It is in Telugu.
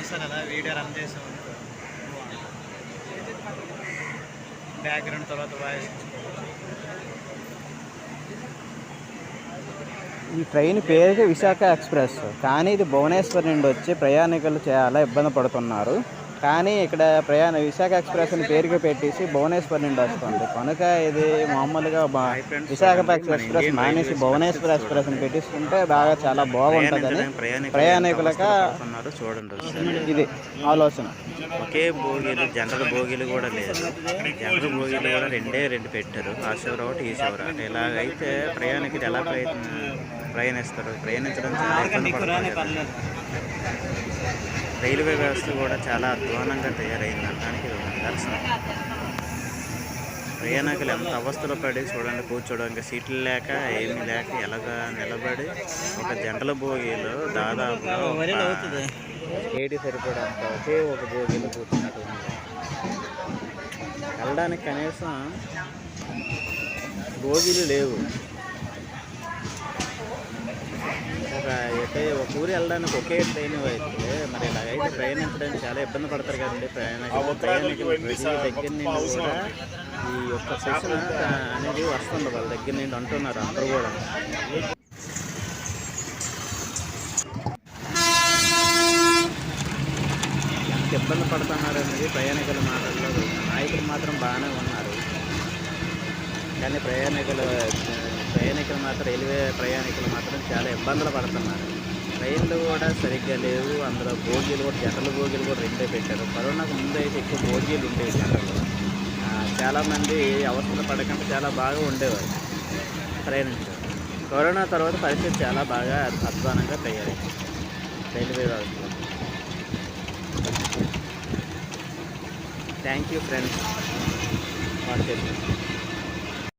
చూస్తారు కదా వీడియో రన్ చేసాం బ్యాక్గ్రౌండ్ తర్వాత వాయిస్. ఈ ట్రైన్ పేరుకి విశాఖ ఎక్స్ప్రెస్, కానీ ఇది భువనేశ్వర్ నుండి వచ్చి ప్రయాణికులు చాలా ఇబ్బంది పడుతున్నారు. కానీ ఇక్కడ విశాఖ ఎక్స్ప్రెస్ అని పేరుకి పెట్టేసి భువనేశ్వర్ నుండి వస్తుంది కనుక ఇది మామూలుగా విశాఖపట్నం ఎక్స్ప్రెస్ మానేసి భువనేశ్వర్ ఎక్స్ప్రెస్ అని పెట్టించుకుంటే బాగా చాలా బాగుంటుందని ప్రయాణికులకు చూడండి. ఇది ఆలోచన. ఒకే భోగిలు జనరల్ భోగిలు కూడా లేదు, జనరల్ భోగిలు కూడా రెండు పెట్టారు, ఆ చివర ఒకటి ఈ చివర. అంటే ఇలాగైతే ప్రయాణికులు ఎలా ప్రయాణిస్తారు, ప్రయాణించడం చాలా ఇబ్బంది పడుతుంది. రైల్వే వ్యవస్థ కూడా చాలా అధ్వానంగా తయారైంది అనడానికి ఇది ఒక నిదర్శనం. ప్రయాణికులు ఎంత అవస్థలు పడి చూడండి, కూర్చోడానికి సీట్లు లేక ఏమీ లేక ఎలాగా నిలబడి ఒక జనరల్ భోగిలో దాదాపుగా ఏడి సరిపడంత ఒకే ఒక భోగిలో కూర్చున్నట్టు వెళ్ళడానికి కనీసం భోగిలు లేవు. ఒక ఊరు వెళ్ళడానికి ఒకే ట్రైన్ అయితే మరి ఇలాగైతే ప్రయాణించడానికి చాలా ఇబ్బంది పడతారు కదండి ప్రయాణికులు. ప్రతి దగ్గర నుండి కూడా ఈ యొక్క సెషన్ అనేది వస్తుంది వాళ్ళ దగ్గర నుండి అంటున్నారు అందరూ కూడా. ఎంత ఇబ్బంది పడుతున్నారు అనేది ప్రయాణికుల మాటల్లో. నాయకులు మాత్రం బాగానే ఉన్నారు, కానీ ప్రయాణికులు మాత్రం రైల్వే ప్రయాణికులు మాత్రం చాలా ఇబ్బందులు పడుతున్నారు. ట్రైన్లు కూడా సరిగ్గా లేవు, అందులో భోగిలు కూడా జనరల్ భోగిలు కూడా రెండే పెట్టారు. కరోనాకు ముందు అయితే ఎక్కువ భోగిలు ఉండేవి జనరల్. చాలామంది అవస్థలు పడకుండా చాలా బాగా ఉండేవారు ప్రయాణించారు. కరోనా తర్వాత పరిస్థితి చాలా బాగా అధ్వానంగా తయారైంది రైల్వే వ్యవస్థలో. Thank you friends.